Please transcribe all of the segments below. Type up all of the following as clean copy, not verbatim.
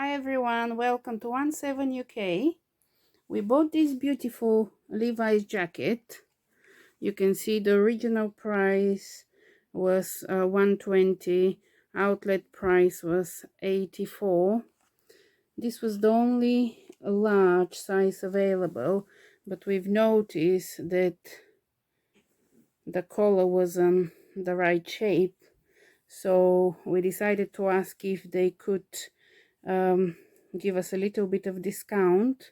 Hi everyone, welcome to 17 UK. We bought this beautiful Levi's jacket. You can see the original price was 120, outlet price was 84. This was the only large size available, but we've noticed that the collar wasn't the right shape, so we decided to ask if they could give us a little bit of discount,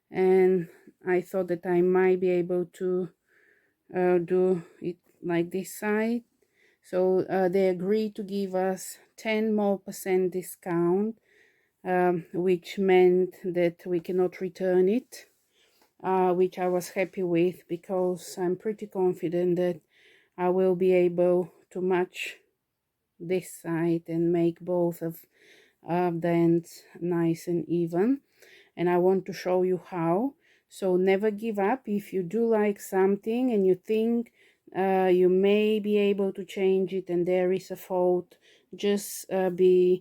and I thought that I might be able to do it like this side. So they agreed to give us 10% more discount, which meant that we cannot return it, which I was happy with, because I'm pretty confident that I will be able to match this side and make both of the ends nice and even. And I want to show you how. So never give up. If you do like something and you think you may be able to change it and there is a fault, just go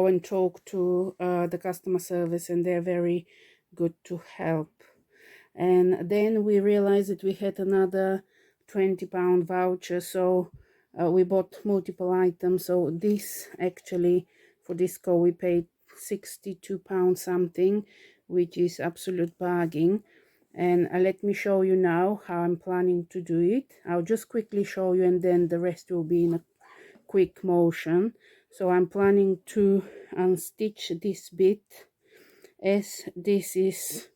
and talk to the customer service, and they're very good to help. And then we realized that we had another £20 voucher, so we bought multiple items. So this, actually, for this call we paid £62 something, which is absolute bargain. And let me show you now how I'm planning to do it. I'll just quickly show you, and then the rest will be in a quick motion. So I'm planning to unstitch this bit, as this is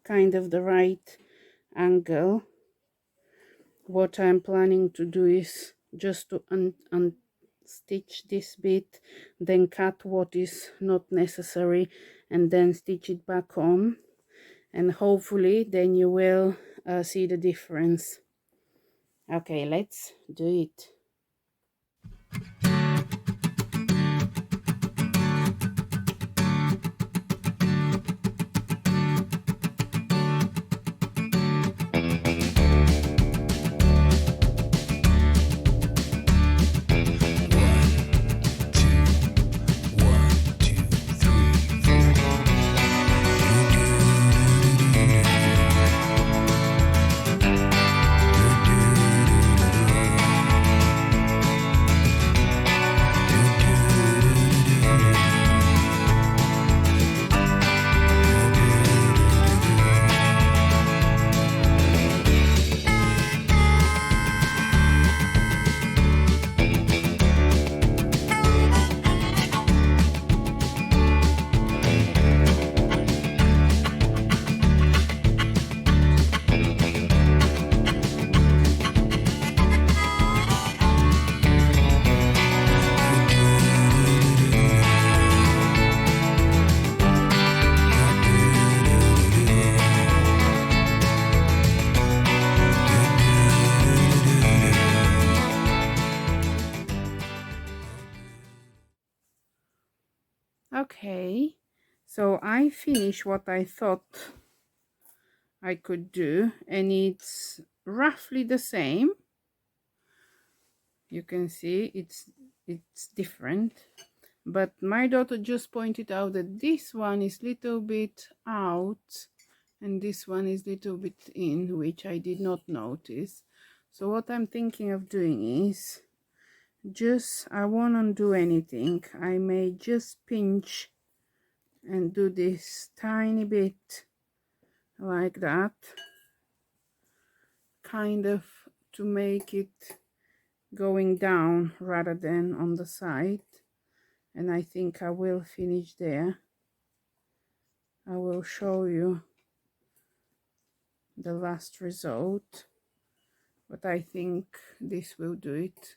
kind of the right angle. What I'm planning to do is just to unstitch this bit, then cut what is not necessary, and then stitch it back on, and hopefully then you will see the difference. Okay, let's do it. Okay, so I finished what I thought I could do, and it's roughly the same. You can see it's different, but my daughter just pointed out that this one is little bit out and this one is little bit in, which I did not notice. So what I'm thinking of doing is, I won't do anything. I may just pinch and do this tiny bit like that, kind of to make it going down rather than on the side. And I think I will finish there. I will show you the last result, but I think this will do it.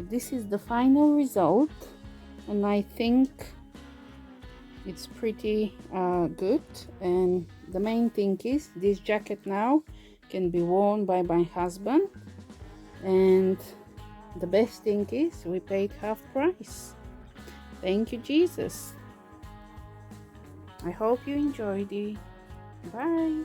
So this is the final result, and I think it's pretty good. And the main thing is this jacket now can be worn by my husband, and the best thing is we paid half price. Thank you, Jesus. I hope you enjoyed it. Bye.